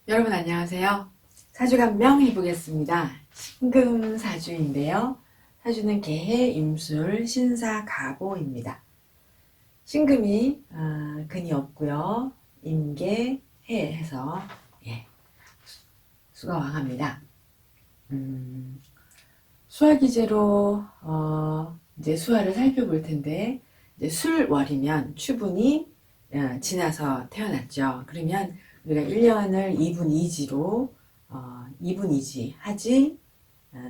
여러분 안녕하세요. 사주간명 해보겠습니다. 신금사주인데요. 사주는 개해, 임술, 신사, 가보입니다. 신금이 근이 없고요. 임계, 해 해서 수가 왕합니다. 수화기제로 이제 수화를 살펴볼 텐데 이제 술월이면 추분이 지나서 태어났죠. 그러면 우리가 1년을 2분 2지로 2분 2지, 하지,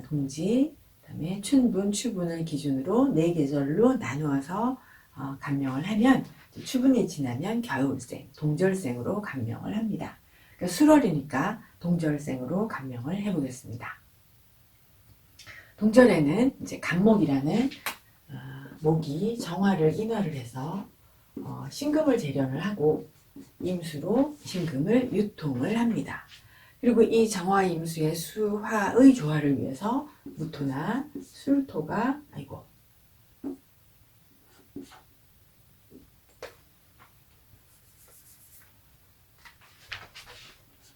동지, 그다음에 춘분, 추분을 기준으로 4계절로 나누어서 간명을 하면 추분이 지나면 겨울생, 동절생으로 간명을 합니다. 그러니까 술월이니까 동절생으로 간명을 해보겠습니다. 동절에는 이제 간목이라는 목이 정화를 인화를 해서 신금을 재련을 하고 임수로 신금을 유통을 합니다. 그리고 이 정화 임수의 수화의 조화를 위해서 무토나 술토가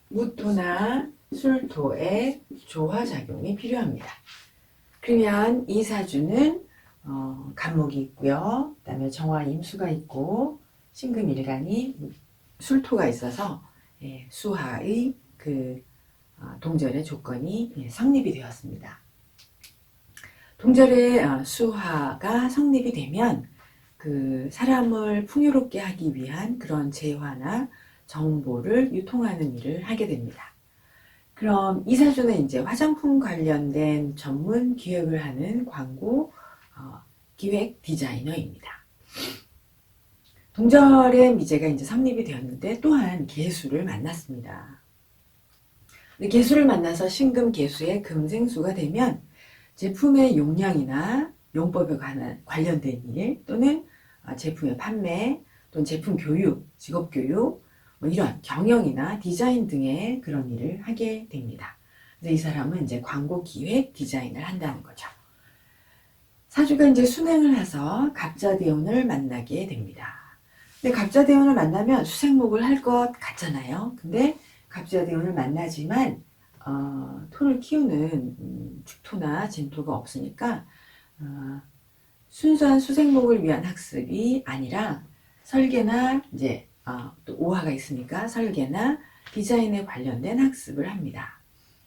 무토나 술토의 조화작용이 필요합니다. 그러면 이 사주는 간목이 있고요. 그 다음에 정화 임수가 있고 신금일간이 술토가 있어서 수화의 동절의 조건이 성립이 되었습니다. 동절의 수화가 성립이 되면 그 사람을 풍요롭게 하기 위한 그런 재화나 정보를 유통하는 일을 하게 됩니다. 그럼 이 사주는 이제 화장품 관련된 전문 기획을 하는 광고 기획 디자이너입니다. 동절의 미제가 이제 성립이 되었는데 또한 개수를 만났습니다. 개수를 만나서 신금 개수의 금생수가 되면 제품의 용량이나 용법에 관련된 일 또는 제품의 판매 또는 제품 교육, 직업 교육 이런 경영이나 디자인 등의 그런 일을 하게 됩니다. 그래서 이 사람은 이제 광고 기획 디자인을 한다는 거죠. 사주가 이제 순행을 해서 갑자대운을 만나게 됩니다. 근데 갑자대운을 만나면 수생목을 할 것 같잖아요. 근데 갑자대운을 만나지만 토를 키우는 축토나 진토가 없으니까 순수한 수생목을 위한 학습이 아니라 설계나 이제 또 오화가 있으니까 설계나 디자인에 관련된 학습을 합니다.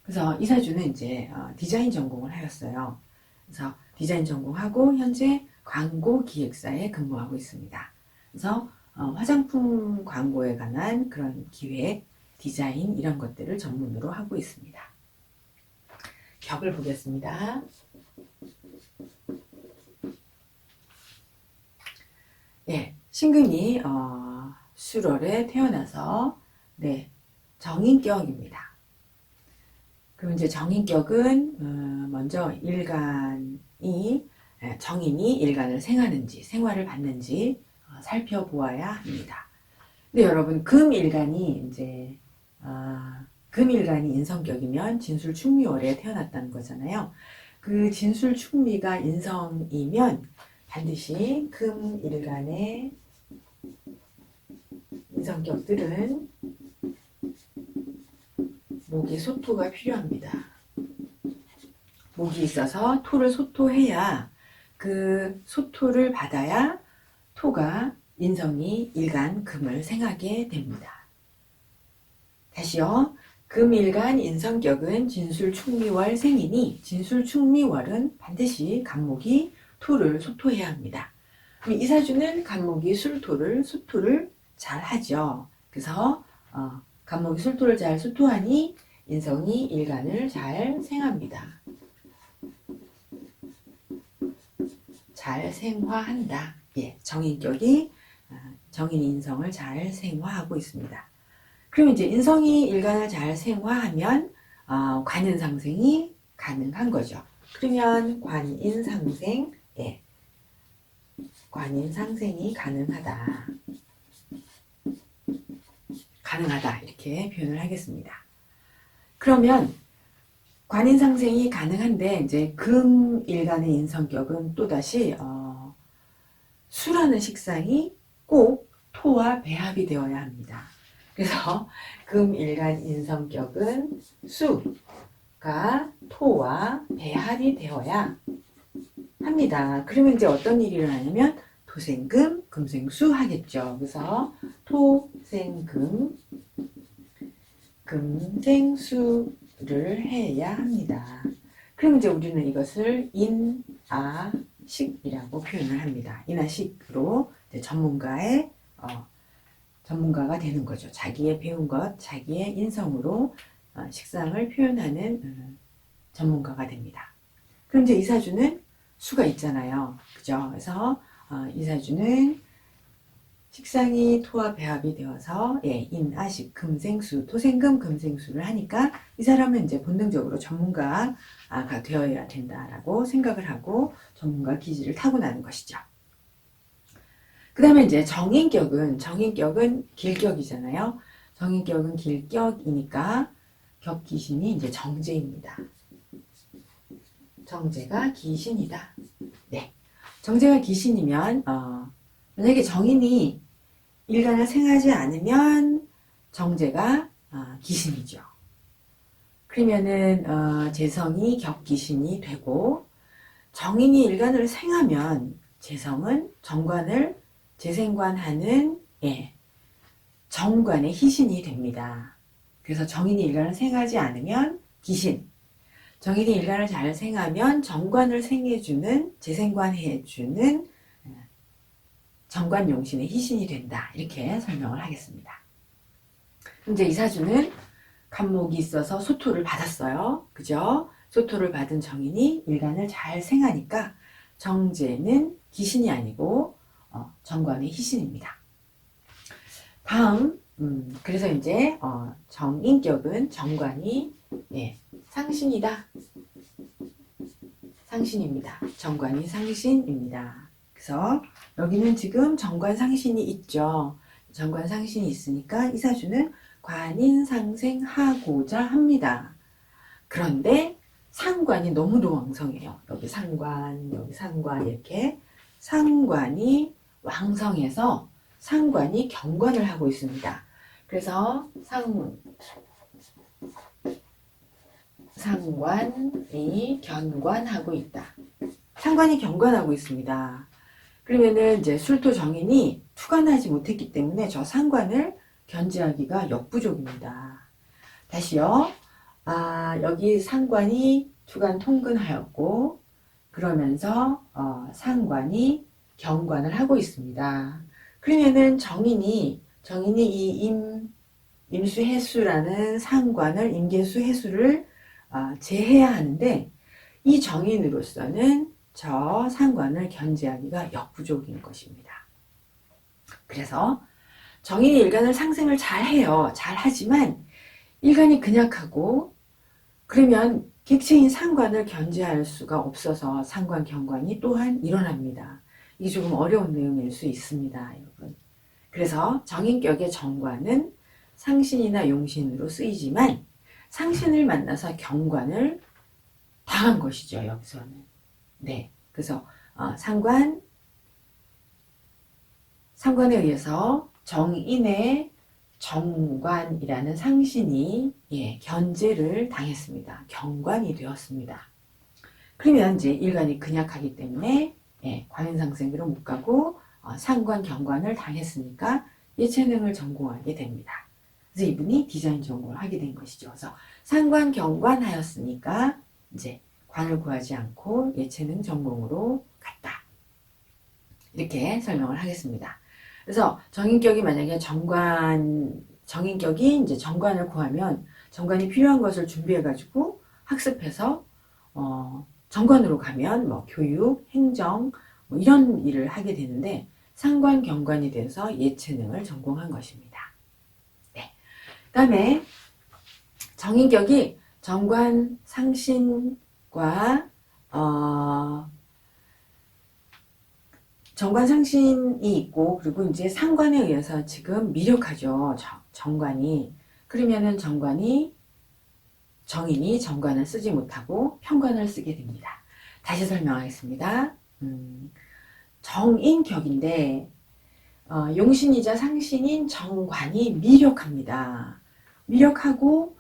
그래서 이 사주는 이제 디자인 전공을 하였어요. 그래서 디자인 전공하고 현재 광고 기획사에 근무하고 있습니다. 그래서 화장품 광고에 관한 그런 기획, 디자인 이런 것들을 전문으로 하고 있습니다. 격을 보겠습니다. 신금이 술월에 태어나서 정인격입니다. 그럼 이제 정인격은 먼저 정인이 일간을 생하는지 생활을 받는지 살펴보아야 합니다. 근데 여러분 금일간이 이제 금일간이 인성격이면 진술충미월에 태어났다는 거잖아요. 그 진술충미가 인성이면 반드시 금일간의 인성격들은 목에 소토가 필요합니다. 목이 있어서 토를 소토해야 그 소토를 받아야 토가 인성이 일간 금을 생하게 됩니다. 다시요. 금일간 인성격은 진술충미월 생이니 진술충미월은 반드시 간목이 토를 소토해야 합니다. 이 사주는 간목이 술토를 소토를 잘 하죠. 그래서 간목이 술토를 잘 소토하니 인성이 일간을 잘 생합니다. 잘 생화한다. 정인격이 정인 인성을 잘 생화하고 있습니다. 그럼 이제 인성이 일간을 잘 생화하면 관인상생이 가능한 거죠. 그러면 관인상생, 관인상생이 가능하다. 이렇게 표현을 하겠습니다. 그러면 관인상생이 가능한데 이제 금일간의 인성격은 또다시 수라는 식상이 꼭 토와 배합이 되어야 합니다. 그래서 금일간 인성격은 수가 토와 배합이 되어야 합니다. 그러면 이제 어떤 일이 일어나냐면 토생금, 금생수 하겠죠. 그래서 토생금, 금생수를 해야 합니다. 그럼 이제 우리는 이것을 인아식이라고 표현을 합니다. 인아식으로 전문가가 되는 거죠. 자기의 배운 것, 자기의 인성으로 식상을 표현하는 전문가가 됩니다. 그럼 이제 이사주는 수가 있잖아요. 그죠? 그래서 이사주는 식상이 토와 배합이 되어서 인아식, 금생수, 토생금, 금생수를 하니까 이 사람은 이제 본능적으로 전문가가 되어야 된다라고 생각을 하고 전문가 기질을 타고나는 것이죠. 그 다음에 이제 정인격은 길격이잖아요. 정인격은 길격이니까 격귀신이 이제 정제입니다. 정제가 귀신이다. 네. 정제가 귀신이면, 만약에 정인이 일간을 생하지 않으면 정제가 귀신이죠. 그러면은, 재성이 격귀신이 되고, 정인이 일간을 생하면 재성은 정관을 재생관하는 정관의 희신이 됩니다. 그래서 정인이 일간을 생하지 않으면 귀신, 정인이 일간을 잘 생하면 정관을 생해주는, 재생관해주는 정관용신의 희신이 된다. 이렇게 설명을 하겠습니다. 이제 이사주는 간목이 있어서 소토를 받았어요. 그죠? 소토를 받은 정인이 일간을 잘 생하니까 정제는 귀신이 아니고 정관의 희신입니다. 다음, 그래서 이제 정인격은 정관이 상신이다. 상신입니다. 정관이 상신입니다. 그래서 여기는 지금 정관 상신이 있죠. 정관 상신이 있으니까 이사주는 관인상생하고자 합니다. 그런데 상관이 너무도 왕성해요. 여기 상관, 여기 상관 이렇게 상관이 왕성해서 상관이 경관을 하고 있습니다. 그래서 상관이 견관하고 있다. 상관이 경관하고 있습니다. 그러면은 이제 술토 정인이 투관하지 못했기 때문에 저 상관을 견제하기가 역부족입니다. 다시요. 여기 상관이 투관 통근하였고 그러면서 상관이 경관을 하고 있습니다. 그러면은 정인이 이 임수해수라는 상관을 임계수해수를 제해야 하는데 이 정인으로서는 저 상관을 견제하기가 역부족인 것입니다. 그래서 정인이 일간을 상생을 잘 해요. 잘 하지만 일간이 근약하고 그러면 객체인 상관을 견제할 수가 없어서 상관 경관이 또한 일어납니다. 이게 조금 어려운 내용일 수 있습니다, 여러분. 그래서 정인격의 정관은 상신이나 용신으로 쓰이지만 상신을 만나서 경관을 당한 것이죠, 여기서는. 네. 그래서 상관에 의해서 정인의 정관이라는 상신이 견제를 당했습니다. 경관이 되었습니다. 그러면 이제 일간이 근약하기 때문에 관인상생으로 못 가고 상관 경관을 당했으니까 예체능을 전공하게 됩니다. 그래서 이분이 디자인 전공을 하게 된 것이죠. 그래서 상관 경관하였으니까 이제 관을 구하지 않고 예체능 전공으로 갔다. 이렇게 설명을 하겠습니다. 그래서 정인격이 만약에 정인격이 이제 정관을 구하면 정관이 필요한 것을 준비해가지고 학습해서 정관으로 가면 뭐 교육, 행정 뭐 이런 일을 하게 되는데 상관 경관이 돼서 예체능을 전공한 것입니다. 네. 그다음에 정인격이 정관 상신과 정관 상신이 있고 그리고 이제 상관에 의해서 지금 미력하죠. 정관이. 그러면은 정인이 정관을 쓰지 못하고 편관을 쓰게 됩니다. 다시 설명하겠습니다. 정인격인데 용신이자 상신인 정관이 미력합니다. 미력하고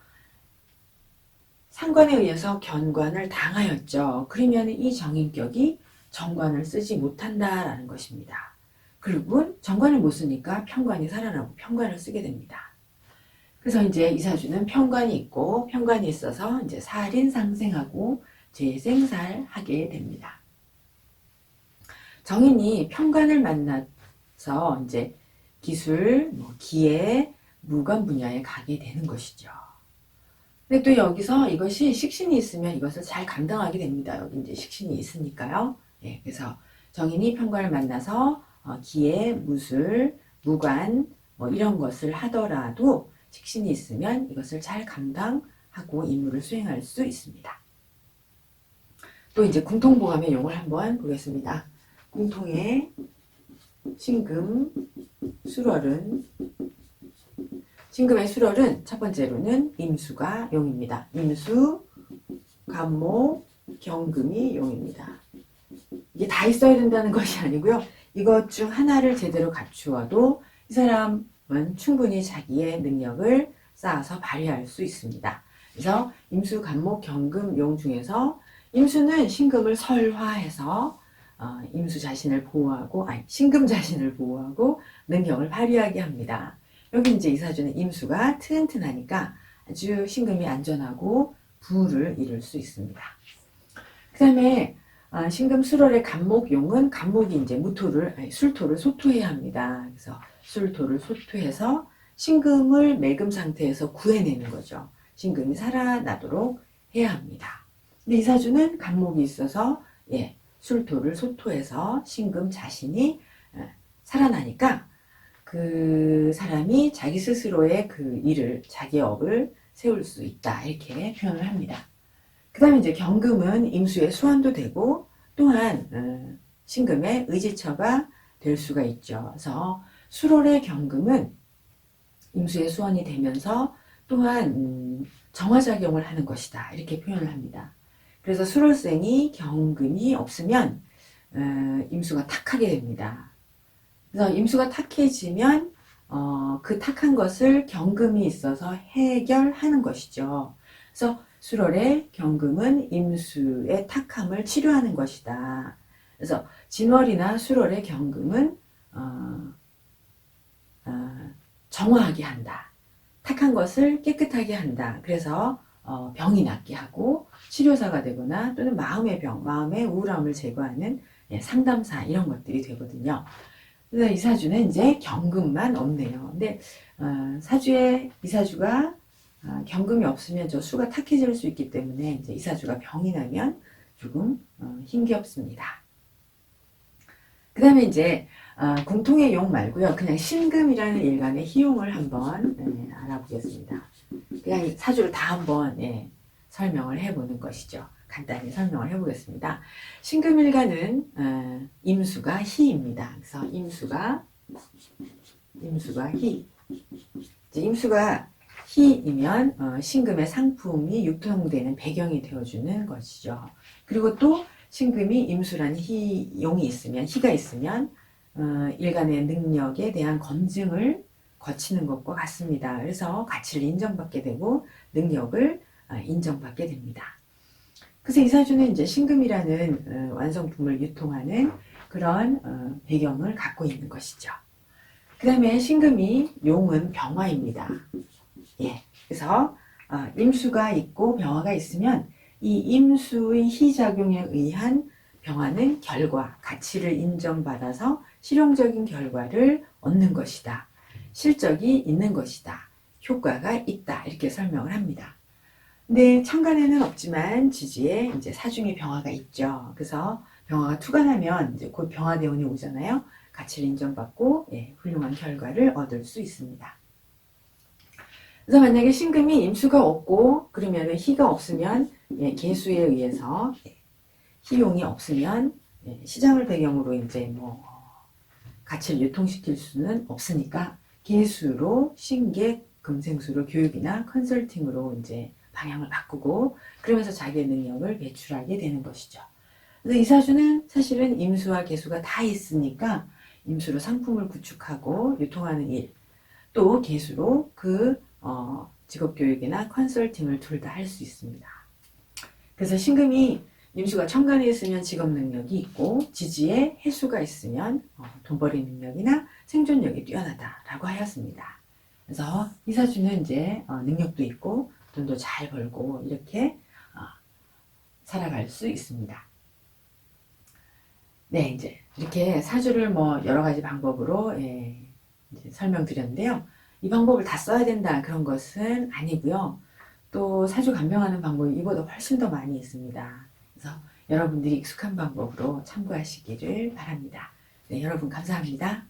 상관에 의해서 견관을 당하였죠. 그러면 이 정인격이 정관을 쓰지 못한다라는 것입니다. 그리고 정관을 못 쓰니까 편관이 살아나고 편관을 쓰게 됩니다. 그래서 이제 이사주는 편관이 있고 편관이 있어서 이제 살인상생하고 재생살하게 됩니다. 정인이 편관을 만나서 이제 기술, 기회, 물건 분야에 가게 되는 것이죠. 근데 또 여기서 이것이 식신이 있으면 이것을 잘 감당하게 됩니다. 여기 이제 식신이 있으니까요. 예, 그래서 정인이 편관을 만나서 기회, 무술, 무관 이런 것을 하더라도 식신이 있으면 이것을 잘 감당하고 임무를 수행할 수 있습니다. 또 이제 궁통보감의 용을 한번 보겠습니다. 궁통의 신금, 수월은 신금의 수월은 첫 번째로는 임수가 용입니다. 임수, 간목, 경금이 용입니다. 이게 다 있어야 된다는 것이 아니고요. 이것 중 하나를 제대로 갖추어도 이 사람은 충분히 자기의 능력을 쌓아서 발휘할 수 있습니다. 그래서 임수, 간목, 경금, 용 중에서 임수는 신금을 설화해서 임수 자신을 보호하고, 신금 자신을 보호하고 능력을 발휘하게 합니다. 여기 이제 이사주는 임수가 튼튼하니까 아주 신금이 안전하고 부를 이룰 수 있습니다. 그 다음에 신금 수월의 간목용은 간목이 이제 술토를 소토해야 합니다. 그래서 술토를 소토해서 신금을 맹금 상태에서 구해내는 거죠. 신금이 살아나도록 해야 합니다. 근데 이사주는 간목이 있어서 술토를 소토해서 신금 자신이 살아나니까 그 사람이 자기 스스로의 그 일을, 자기 업을 세울 수 있다. 이렇게 표현을 합니다. 그 다음에 이제 경금은 임수의 수완도 되고 또한 신금의 의지처가 될 수가 있죠. 그래서 수월의 경금은 임수의 수완이 되면서 또한 정화작용을 하는 것이다. 이렇게 표현을 합니다. 그래서 수월생이 경금이 없으면 임수가 탁하게 됩니다. 그래서 임수가 탁해지면 그 탁한 것을 경금이 있어서 해결하는 것이죠. 그래서 수월의 경금은 임수의 탁함을 치료하는 것이다. 그래서 진월이나 수월의 경금은 정화하게 한다. 탁한 것을 깨끗하게 한다. 그래서 병이 낫게 하고 치료사가 되거나 또는 마음의 병, 마음의 우울함을 제거하는 상담사 이런 것들이 되거든요. 그래서 이사주는 이제 경금만 없네요. 근데 사주에 이사주가 경금이 없으면 저 수가 탁해질 수 있기 때문에 이제 이사주가 병이 나면 조금 힘겹습니다. 그 다음에 이제 궁통의 용 말고요. 그냥 신금이라는 일간의 희용을 한번 알아보겠습니다. 그냥 사주를 다 한번 설명을 해보는 것이죠. 간단히 설명을 해보겠습니다. 신금일간은 임수가 희입니다. 그래서 임수가 희. 임수가 희이면 신금의 상품이 유통되는 배경이 되어주는 것이죠. 그리고 또 신금이 임수라는 용이 있으면, 희가 있으면 일간의 능력에 대한 검증을 거치는 것과 같습니다. 그래서 가치를 인정받게 되고 능력을 인정받게 됩니다. 그래서 이사주는 이제 신금이라는 완성품을 유통하는 그런 배경을 갖고 있는 것이죠. 그 다음에 신금이 용은 병화입니다. 그래서 임수가 있고 병화가 있으면 이 임수의 희작용에 의한 병화는 결과, 가치를 인정받아서 실용적인 결과를 얻는 것이다. 실적이 있는 것이다. 효과가 있다. 이렇게 설명을 합니다. 근데 천간에는 없지만 지지에 이제 사중에 병화가 있죠. 그래서 병화가 투간하면 이제 곧 병화대운이 오잖아요. 가치를 인정받고 훌륭한 결과를 얻을 수 있습니다. 그래서 만약에 신금이 임수가 없고 그러면은 희가 없으면 계수에 의해서 희용이 없으면 시장을 배경으로 이제 가치를 유통시킬 수는 없으니까 계수로 신계 금생수로 교육이나 컨설팅으로 이제 방향을 바꾸고 그러면서 자기의 능력을 배출하게 되는 것이죠. 그래서 이 사주는 사실은 임수와 계수가 다 있으니까 임수로 상품을 구축하고 유통하는 일, 또 개수로 그 직업교육이나 컨설팅을 둘 다 할 수 있습니다. 그래서 신금이 임수가 천간에 있으면 직업 능력이 있고 지지에 해수가 있으면 돈벌이 능력이나 생존력이 뛰어나다라고 하였습니다. 그래서 이 사주는 이제 능력도 있고 돈도 잘 벌고 이렇게 살아갈 수 있습니다. 네, 이제 이렇게 사주를 뭐 여러 가지 방법으로 이제 설명드렸는데요. 이 방법을 다 써야 된다 그런 것은 아니고요. 또 사주 간병하는 방법이 이보다 훨씬 더 많이 있습니다. 그래서 여러분들이 익숙한 방법으로 참고하시기를 바랍니다. 네, 여러분 감사합니다.